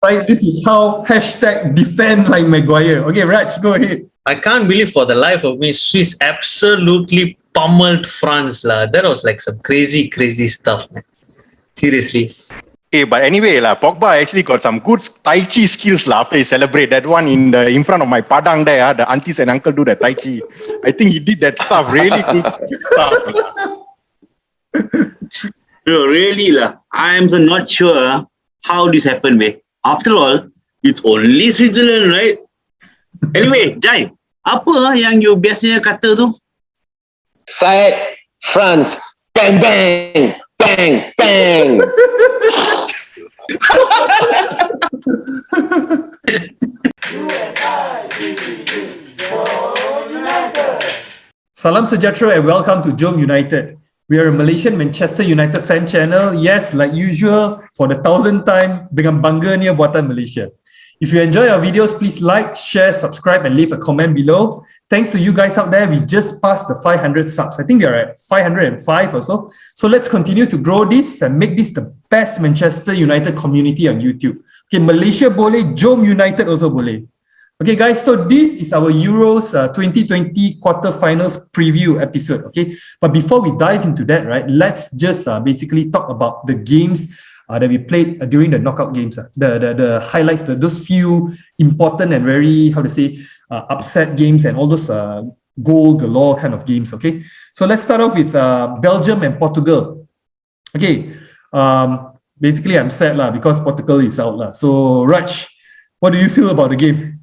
Right, this is how #defend like Maguire. Okay, Raj, go ahead. I can't believe for the life of me, Swiss absolutely pummeled France. That was like some crazy, crazy stuff, man. Seriously. Hey, but anyway, Pogba actually got some good Tai Chi skills after he celebrate that one in front of my padang there. The aunties and uncle do the Tai Chi. I think he did that stuff, really good stuff. No, really, I am so not sure how this happened, man. After all, it's only Switzerland, right? Anyway, Jai, apa yang you biasanya kata tu? Side France, bang bang, bang bang. Salam sejahtera and welcome to JomUnited. We are a Malaysian Manchester United fan channel. Yes, like usual, for the 1000th time, dengan bangganya Buatan Malaysia. If you enjoy our videos, please like, share, subscribe, and leave a comment below. Thanks to you guys out there, we just passed the 500 subs. I think we are at 505 or so. So let's continue to grow this and make this the best Manchester United community on YouTube. Okay, Malaysia boleh, JomUnited also boleh. Okay, guys, so this is our Euros 2020 quarterfinals preview episode, okay? But before we dive into that, right, let's just basically talk about the games that we played during the knockout games. The highlights, those few important and very, upset games and all those goal galore kind of games, okay? So let's start off with Belgium and Portugal. Okay, basically I'm sad because Portugal is out. So Raj, what do you feel about the game?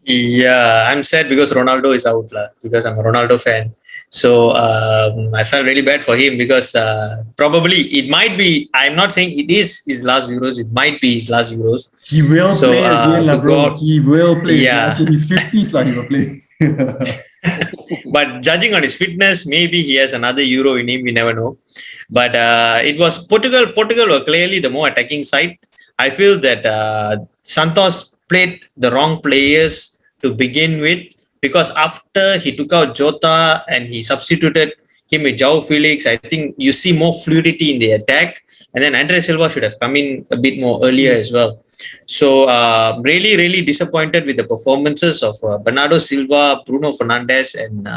Yeah, I'm sad because Ronaldo is out because I'm a Ronaldo fan. So I felt really bad for him because probably it might be, I'm not saying it is his last Euros, it might be his last Euros. He will play again, bro. He will play. Yeah. In his 50s, he will play. But judging on his fitness, maybe he has another Euro in him, we never know. But it was Portugal. Portugal were clearly the more attacking side. I feel that Santos played the wrong players to begin with, because after he took out Jota and he substituted him with João Felix, I think you see more fluidity in the attack. And then Andre Silva should have come in a bit more earlier as well. So really, really disappointed with the performances of Bernardo Silva, Bruno Fernandes, and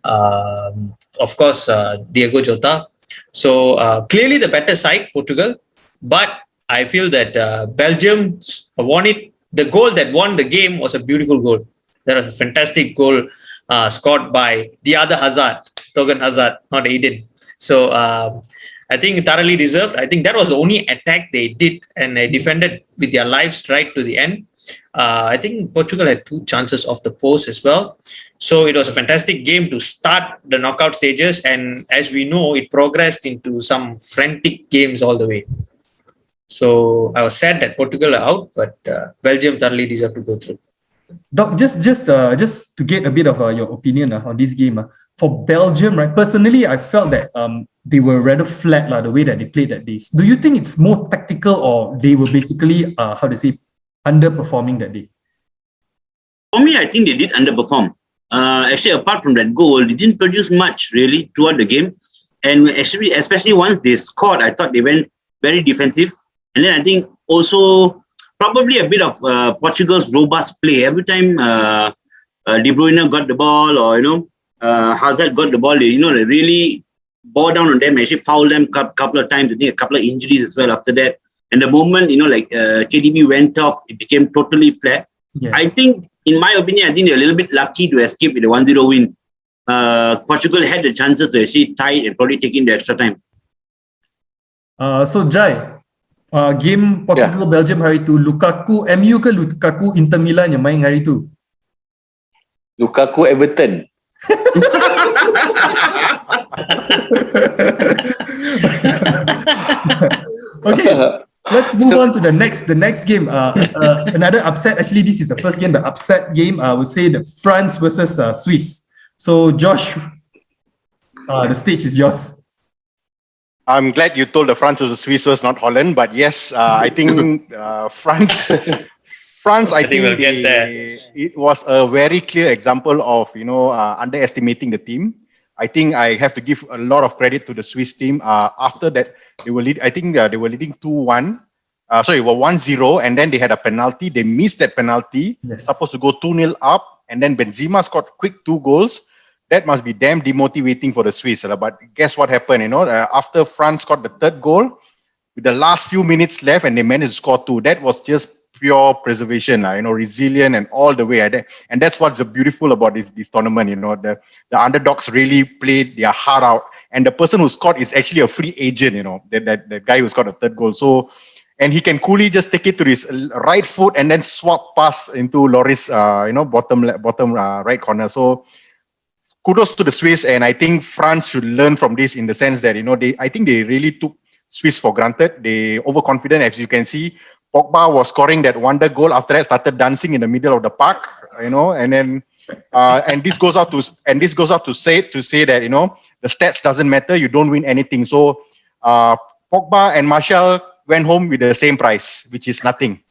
of course Diego Jota. So clearly the better side, Portugal. But I feel that Belgium won it. The goal that won the game was a beautiful goal. That was a fantastic goal scored by the other Hazard, Torgan Hazard, not Aiden. So I think thoroughly deserved. I think that was the only attack they did, and they defended with their lives right to the end. I think Portugal had 2 chances off the post as well. So it was a fantastic game to start the knockout stages, and as we know, it progressed into some frantic games all the way. So I was sad that Portugal are out, but Belgium thoroughly deserved to go through. Doc, just to get a bit of your opinion on this game. For Belgium, right? Personally, I felt that they were rather flat the way that they played that day. Do you think it's more tactical, or they were basically underperforming that day? For me, I think they did underperform. Actually, apart from that goal, they didn't produce much really throughout the game. And actually, especially once they scored, I thought they went very defensive. And then I think also probably a bit of Portugal's robust play. Every time De Bruyne got the ball, or Hazard got the ball, they really bore down on them, actually fouled them a couple of times. I think a couple of injuries as well after that. And the moment KDB went off, it became totally flat. Yes. I think, in my opinion, they're a little bit lucky to escape with a 1-0 win. Portugal had the chances to actually tie it and probably take in the extra time. So Jai, game Portugal-Belgium hari tu, Lukaku MU ke Lukaku Inter Milan yang main hari tu? Lukaku Everton. Okay, let's move on to the next game. Another upset. Actually, this is the first game, the upset game. I would say the France versus Swiss. So Josh, the stage is yours. I'm glad you told the France was Swiss was not Holland, but yes, I think France. I think it was a very clear example of underestimating the team. I think I have to give a lot of credit to the Swiss team. After that, they were leading 2-1. Sorry, were 1-0, and then they had a penalty. They missed that penalty. Yes. Supposed to go 2-0 up, and then Benzema scored quick 2 goals. That must be damn demotivating for the Swiss. But guess what happened? After France scored the 3rd goal, with the last few minutes left, and they managed to score 2. That was just pure preservation, resilient and all the way. And that's what's beautiful about this tournament. The underdogs really played their heart out, and the person who scored is actually a free agent. That guy who scored the 3rd goal. So, and he can coolly just take it to his right foot and then swap pass into Lloris, bottom right corner. So, kudos to the Swiss, and I think France should learn from this in the sense that I think they really took Swiss for granted. They overconfident, as you can see. Pogba was scoring that wonder goal. After that, started dancing in the middle of the park, and then and this goes out to say that the stats doesn't matter. You don't win anything. So Pogba and Martial went home with the same price, which is nothing,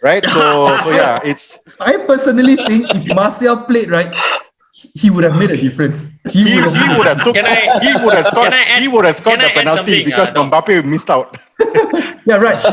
right? So yeah, it's. I personally think if Martial played right, he would have made a difference. He would have scored the penalty because Mbappe missed out. Yeah, right.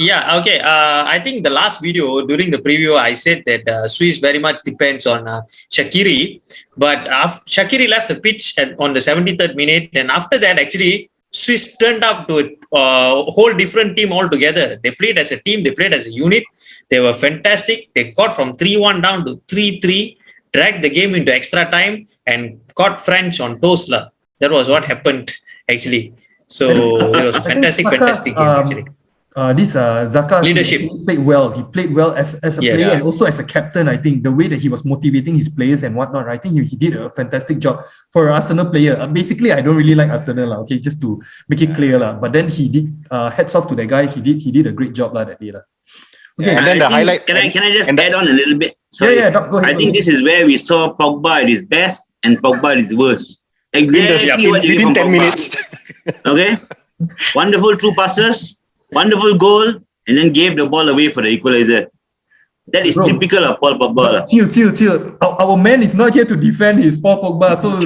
Okay. I think the last video during the preview, I said that Swiss very much depends on Shaqiri, but Shaqiri left the pitch on the 73rd minute, and after that, actually, Swiss turned up to a whole different team altogether. They played as a team. They played as a unit. They were fantastic. They got from 3-1 down to 3-3. Dragged the game into extra time and caught French on toast. That was what happened, actually. So it was a fantastic game, actually. Zaka leadership. He played well. He played well as a player and also as a captain. I think the way that he was motivating his players and whatnot, I think he did a fantastic job for an Arsenal player. Basically, I don't really like Arsenal, okay, just to make it clear. But then he did, hats off to that guy. He did a great job that day. Okay, and then the highlight. Can I just add on a little bit? Sorry. Go ahead. I think this is where we saw Pogba at his best and Pogba at his worst. Exactly within 10 minutes. Okay, wonderful true passes, wonderful goal, and then gave the ball away for the equalizer. That is typical of Paul Pogba. Chill. Our man is not here to defend his Paul Pogba, so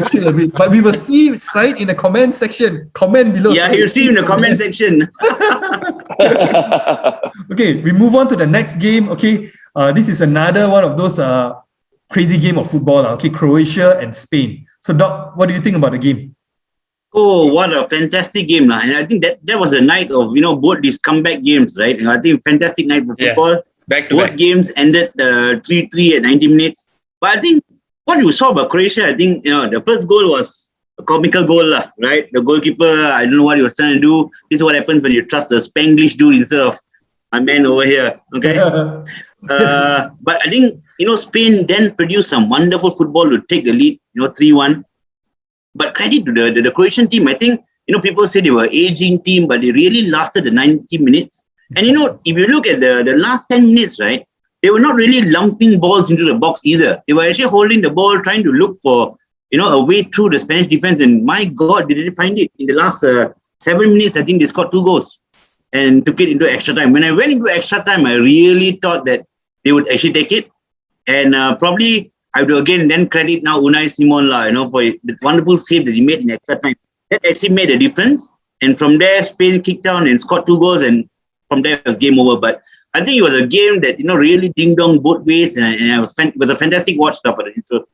chill a bit. But we will see side in the comment section. Comment below. Yeah, you'll see in the comment section. Okay, we move on to the next game. Okay, this is another one of those crazy game of football. Okay, Croatia and Spain. So, Doc, what do you think about the game? Oh, what a fantastic game. And I think that was a night of, both these comeback games, right? I think fantastic night for football. Both games ended 3-3 at 90 minutes. But I think what you saw about Croatia, I think, the first goal was a comical goal, right? The goalkeeper, I don't know what he was trying to do. This is what happens when you trust a Spanglish dude instead of my man over here, okay? But I think, Spain then produced some wonderful football to take the lead, 3-1. But credit to the Croatian team. I think, people say they were aging team, but they really lasted the 90 minutes. And, if you look at the last 10 minutes, right, they were not really lumping balls into the box either. They were actually holding the ball, trying to look for, a way through the Spanish defense. And my God, did they find it? In the last 7 minutes, I think they scored 2 goals and took it into extra time. When I went into extra time, I really thought that they would actually take it. And probably I have to again then credit now Unai Simon for the wonderful save that he made in extra time. That actually made a difference. And from there, Spain kicked down and scored 2 goals, and from there it was game over. But I think it was a game that really ding dong both ways, and it was a fantastic watch for the intro.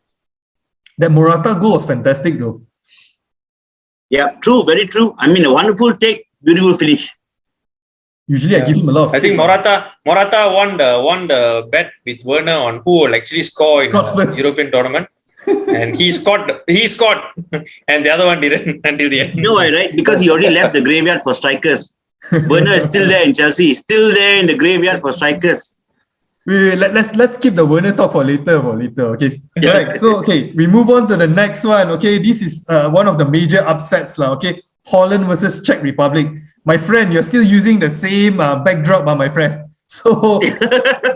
That Morata goal was fantastic, though. Yeah, true, very true. I mean, a wonderful take, beautiful finish. Usually, I give him a lot of. I think Morata won the bet with Werner on who will actually score in the European tournament, and he scored, and the other one didn't until the end. You know why, right? Because he already left the graveyard for strikers. Werner is still there in Chelsea, still there in the graveyard for strikers. Wait, let's keep the Werner talk for later. Okay. Yeah. Right. So we move on to the next one. Okay, this is one of the major upsets, okay. Holland versus Czech Republic. My friend, you're still using the same backdrop, my friend. So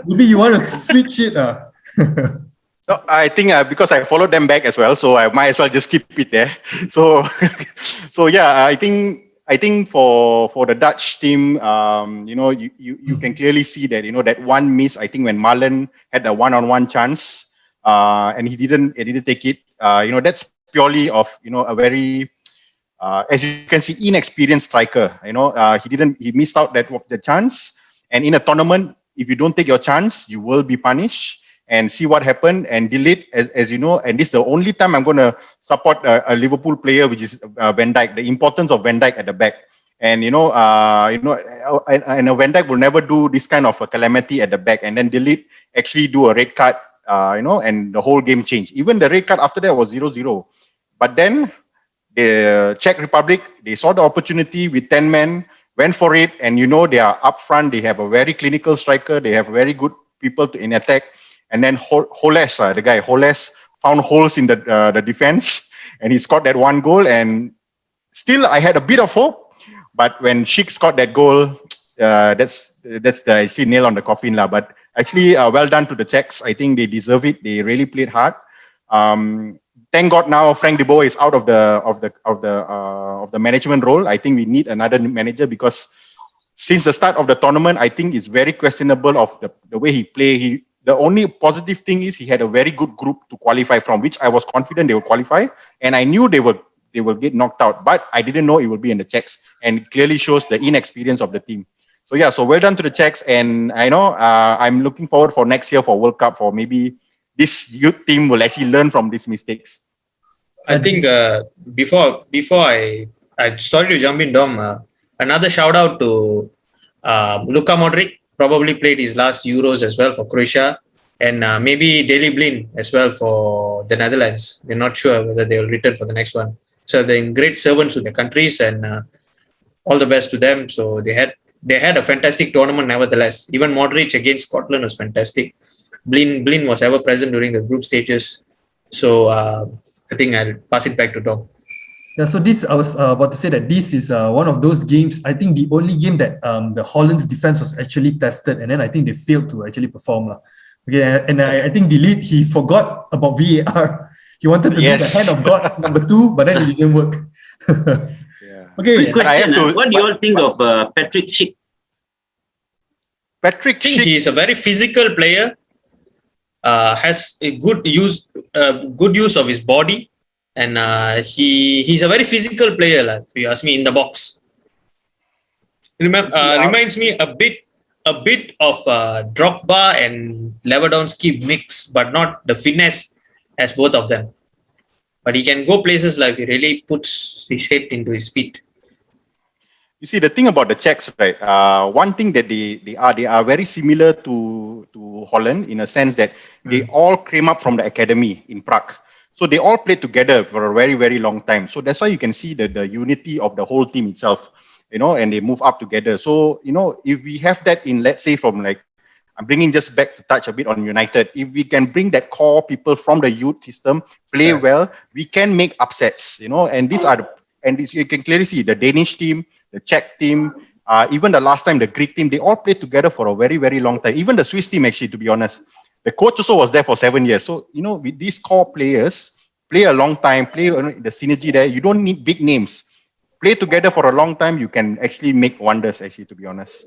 maybe you want to switch it. So I think because I followed them back as well, so I might as well just keep it there. So, yeah, I think for the Dutch team, you can clearly see that that one miss. I think when Malen had a one-on-one chance, and he didn't take it. That's purely of a very as you can see, inexperienced striker. He missed out the chance. And in a tournament, if you don't take your chance, you will be punished. And see what happened and delete, as you know. And this is the only time I'm going to support a Liverpool player, which is Van Dijk. The importance of Van Dijk at the back. And and Van Dijk will never do this kind of a calamity at the back. And then delete actually do a red card. And the whole game changed. Even the red card after that was 0-0. But then the Czech Republic, they saw the opportunity with 10 men, went for it, and they are up front. They have a very clinical striker. They have very good people in attack. And then Holes found holes in the defense, and he scored that one goal. And still, I had a bit of hope, but when Schick scored that goal, that's the actually nail on the coffin lah. But actually, well done to the Czechs. I think they deserve it. They really played hard. Thank God now Frank de Boer is out of the management role. I think we need another manager, because since the start of the tournament, I think it's very questionable of the way he played. The only positive thing is he had a very good group to qualify from, which I was confident they would qualify, and I knew they will get knocked out, but I didn't know it would be in the Czechs, and it clearly shows the inexperience of the team. So well done to the Czechs, and I know I'm looking forward for next year for World Cup, for maybe this youth team will actually learn from these mistakes. I think before I sorry to jump in, Dom. Another shout out to Luka Modric. Probably played his last Euros as well for Croatia, and maybe Daley Blind as well for the Netherlands. We're not sure whether they will return for the next one. So they're great servants to their countries, and all the best to them. So they had a fantastic tournament nevertheless. Even Modric against Scotland was fantastic. Blind was ever present during the group stages. So I think I'll pass it back to Dom. Yeah, so I was about to say that this is one of those games, I think the only game that the Holland's defense was actually tested, and then I think they failed to actually perform. Okay, and I think he forgot about VAR. He wanted to do the hand of God number 2, but then it didn't work. Okay. Quick question, what do you all think of Patrick Schick? I think he's a very physical player, has a good use of his body. And he's a very physical player, if you ask me, in the box. Reminds me a bit of Drogba and Lewandowski mix, but not the finesse as both of them. But he can go places, like he really puts his head into his feet. You see, the thing about the Czechs, right? One thing that they are very similar to Holland, in a sense that they all came up from the academy in Prague. So they all played together for a very, very long time. So that's why you can see the unity of the whole team itself, and they move up together. So, if we have that in, let's say, from I'm bringing just back to touch a bit on United. If we can bring that core people from the youth system, play well, we can make upsets, and you can clearly see the Danish team, the Czech team, even the last time, the Greek team, they all played together for a very, very long time. Even the Swiss team, actually, to be honest. The coach also was there for 7 years. So, with these core players, play a long time, play the synergy there. You don't need big names. Play together for a long time, you can actually make wonders, actually, to be honest.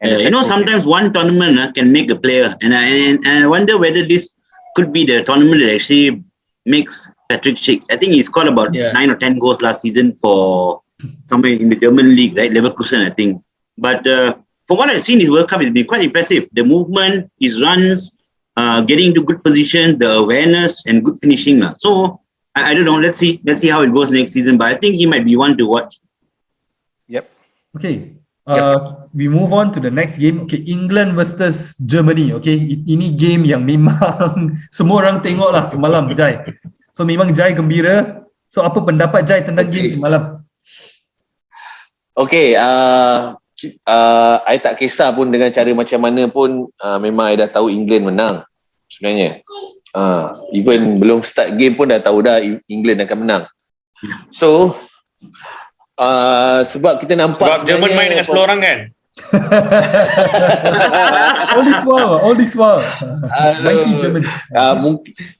And sometimes one tournament can make a player. And I wonder whether this could be the tournament that actually makes Patrick Schick. I think he scored about 9 or 10 goals last season for somewhere in the German league, right? Leverkusen, I think. But from what I've seen, his World Cup has been quite impressive. The movement, his runs, getting into good positions, the awareness, and good finishing. So I don't know. Let's see how it goes next season. But I think he might be one to watch. Yep. Okay. We move on to the next game. Okay, England versus Germany. Okay, ini game yang memang semua orang tengok lah semalam, Jai. So memang Jai gembira. So apa pendapat Jai tentang game semalam? Okay, I tak kisah pun dengan cara macam mana pun, memang I dah tahu England menang sebenarnya. Even belum start game pun dah tahu dah England akan menang. So sebab kita nampak sebab Jerman main dengan 10 orang kan. all this while mighty Germans.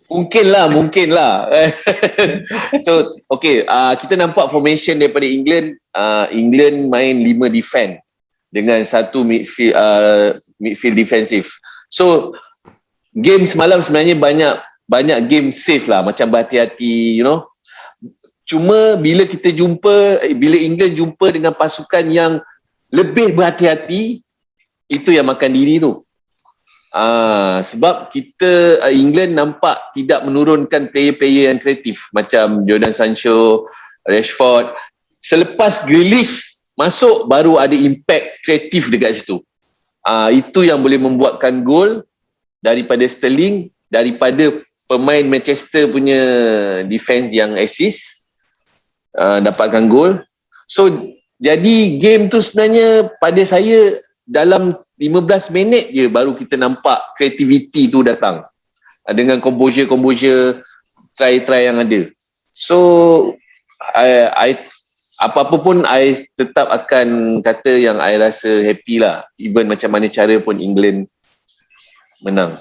Mungkin lah. So okay, kita nampak formation daripada England. England main 5 defend dengan 1 midfield defensif. So game semalam sebenarnya banyak game safe lah, macam berhati-hati, Cuma bila England jumpa dengan pasukan yang lebih berhati-hati, itu yang makan diri tu. Sebab England nampak tidak menurunkan player-player yang kreatif macam Jadon Sancho, Rashford. Selepas Grealish masuk, baru ada impact kreatif dekat situ. Itu yang boleh membuatkan gol daripada Sterling, daripada pemain Manchester punya defense yang assist, dapatkan gol. So jadi game tu sebenarnya pada saya dalam 15 minit je baru kita nampak kreativiti tu datang, dengan composure try yang ada. So I apa-apa pun I tetap akan kata yang I rasa happy lah, even macam mana cara pun England menang.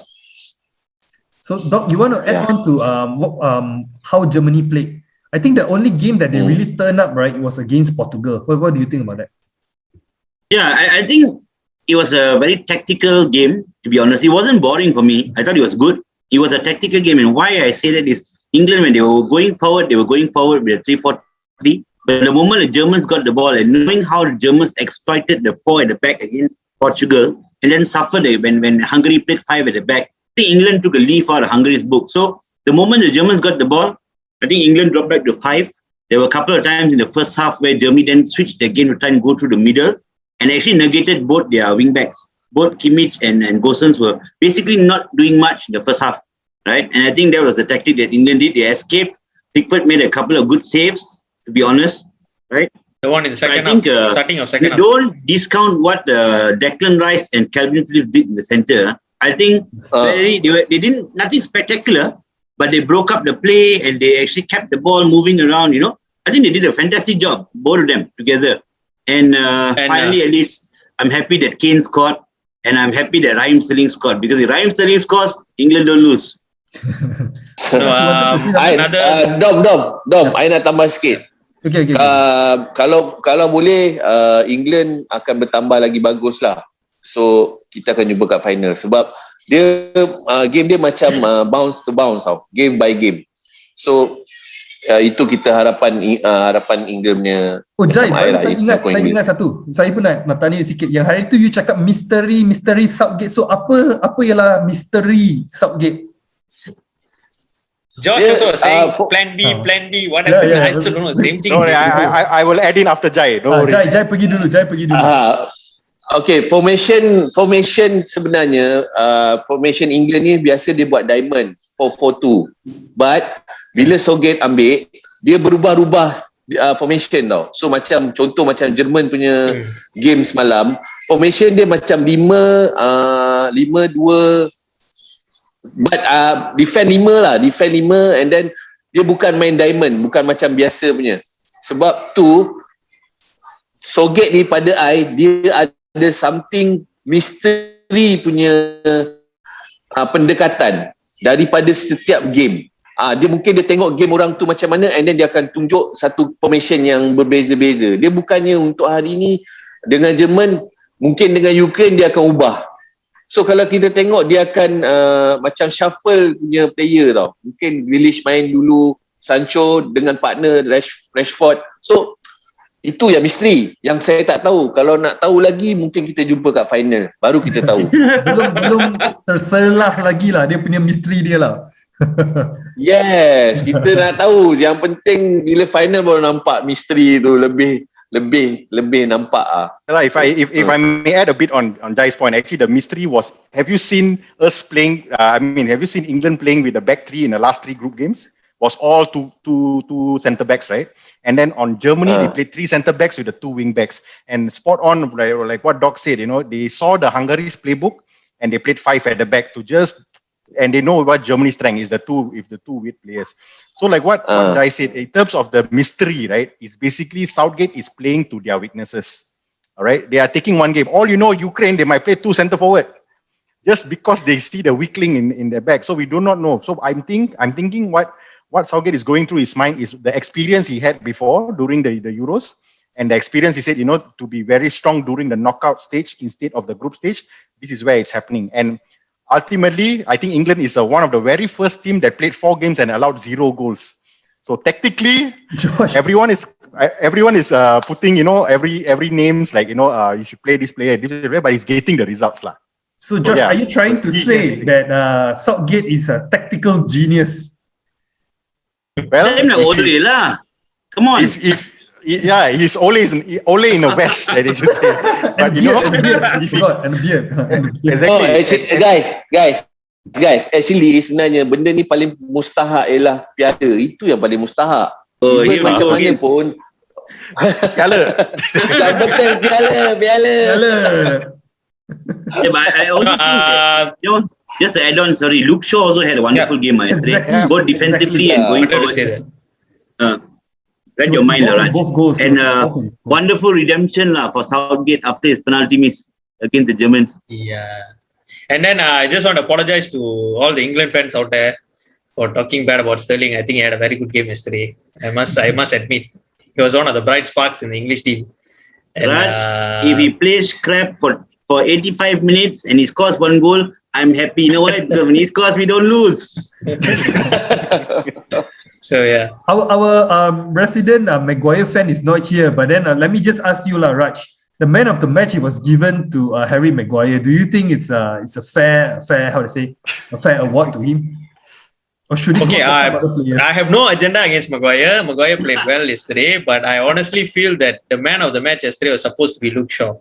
So Doc, you want to add on to how Germany played? I think the only game that they really turned up, right, it was against Portugal. What do you think about that? Yeah, I think it was a very tactical game, to be honest. It wasn't boring for me. I thought it was good. It was a tactical game, and why I say that is England, when they were going forward with a 3-4-3. But the moment the Germans got the ball, and knowing how the Germans exploited the 4 at the back against Portugal, and then suffered when Hungary played 5 at the back, I think England took a leaf out of Hungary's book. So the moment the Germans got the ball, I think England dropped back to 5. There were a couple of times in the first half where Germany then switched their game to try and go through the middle, and actually negated both their wing backs. Both Kimmich and Gosens were basically not doing much in the first half, right? And I think that was the tactic that England did. They escaped. Pickford made a couple of good saves, to be honest, right? The one in the second half, starting of second half. Don't discount what Declan Rice and Calvin Phillips did in the centre. I think they didn't nothing spectacular, but they broke up the play and they actually kept the ball moving around. I think they did a fantastic job, both of them together. And finally, at least, I'm happy that Kane scored, and I'm happy that Raheem Sterling scored, because if Raheem Sterling scores, England don't lose. Dom, I nak tambah sikit. Okay. Kalau boleh, England akan bertambah lagi bagus lah. So kita akan jumpa kat final, sebab dia game dia macam bounce to bounce tau, game by game. So itu kita harapan England punya. Jai, saya ingat satu. Saya pun nak tanya sikit. Yang hari tu you cakap misteri Southgate. So apa ialah misteri Southgate? Josh also saying plan B, what happened? I still don't know the same thing. No, I will add in after Jai. Jai pergi dulu. Okay, formation sebenarnya, formation England ni biasa dia buat diamond 4-4-2. But bila Southgate ambil, dia berubah-ubah formation tau. So contoh macam Jerman punya game semalam, formation dia macam 5-2, but defend 5 and then dia bukan main diamond, bukan macam biasa punya. Sebab tu Southgate ni pada dia ada something mystery punya pendekatan daripada setiap game. Dia tengok game orang tu macam mana, and then dia akan tunjuk satu formation yang berbeza-beza. Dia bukannya untuk hari ni dengan Jerman, mungkin dengan Ukraine dia akan ubah. So kalau kita tengok, dia akan macam shuffle punya player tau. Mungkin Grealish main dulu, Sancho dengan partner Rashford. So itu yang misteri yang saya tak tahu. Kalau nak tahu lagi, mungkin kita jumpa kat final, baru kita tahu. belum terselah lagi lah dia punya misteri dia lah. Yes, kita nak tahu. Yang penting bila final baru nampak misteri tu lebih nampak If I may add a bit on Jai's point, actually the mystery was, have you seen us playing? Have you seen England playing with the back three in the last 3 group games? Was all two centre backs, right? And then on Germany, they played 3 centre backs with the 2 wing backs. And spot on, like what Doc said, they saw the Hungary's playbook and they played 5 at the back and they know what Germany's strength is, the two weak players. So like what Jai said, in terms of the mystery, right, is basically Southgate is playing to their weaknesses. All right, they are taking one game. All Ukraine, they might play 2 centre forward just because they see the weakling in their back. So we do not know. So I'm thinking what Southgate is going through his mind is the experience he had before during the Euros, and the experience he said, to be very strong during the knockout stage instead of the group stage. This is where it's happening. And ultimately, I think England is one of the very first team that played 4 games and allowed 0 goals. So tactically, Josh. everyone is putting every names like you should play this player, but he's getting the results lah. So Josh, yeah. are you trying to say that Southgate is a tactical genius? Well, Same like Ole lah. Come on. he's Ole in the West. That is to say. But And a beard. exactly. Oh, actually, guys, actually sebenarnya benda ni paling mustahak ialah piala. Itu yang paling mustahak. Oh, Even macam mana pun. Piala. Betul, piala. Yeah, but I also think that, just to add on, Luke Shaw also had a wonderful game yesterday, both defensively and going forward. Read your mind, Raj. Both goals. And wonderful redemption for Southgate after his penalty miss against the Germans. Yeah. And then I just want to apologize to all the England fans out there for talking bad about Sterling. I think he had a very good game yesterday. I must admit, he was one of the bright sparks in the English team. And, Raj, if he plays crap for 85 minutes and he scores one goal, I'm happy. You know why? Because when he scores, we don't lose. So yeah. Our resident Maguire fan is not here, but then let me just ask you, Raj. The man of the match it was given to Harry Maguire. Do you think it's a fair a fair award to him? Or should he I have no agenda against Maguire. Maguire played well yesterday, but I honestly feel that the man of the match yesterday was supposed to be Luke Shaw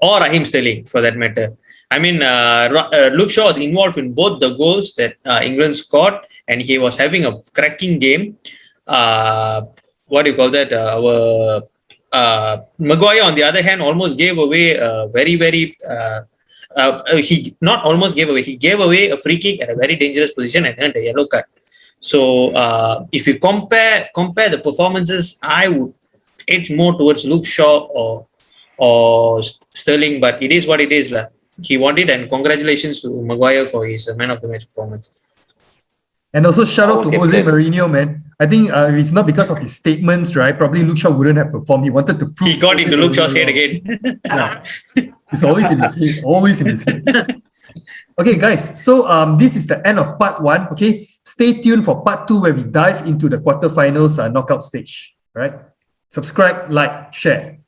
or Raheem Sterling for that matter. I mean, Luke Shaw was involved in both the goals that England scored, and he was having a cracking game. What do you call that? Maguire, on the other hand, almost gave away a very, very. He not almost gave away. He gave away a free kick at a very dangerous position and earned a yellow card. So, if you compare the performances, I would edge more towards Luke Shaw or Sterling. But it is what it is, lah. He won it, and congratulations to Maguire for his man of the match performance. And also shout out to Jose Mourinho, man. I think if it's not because of his statements, right? Probably Luke Shaw wouldn't have performed. He wanted to prove. He got into Luke Shaw's head again. Yeah. It's always in his head. Always in his head. Okay, guys. So this is the end of part 1. Okay, stay tuned for part 2 where we dive into the quarterfinals knockout stage. All right. Subscribe, like, share.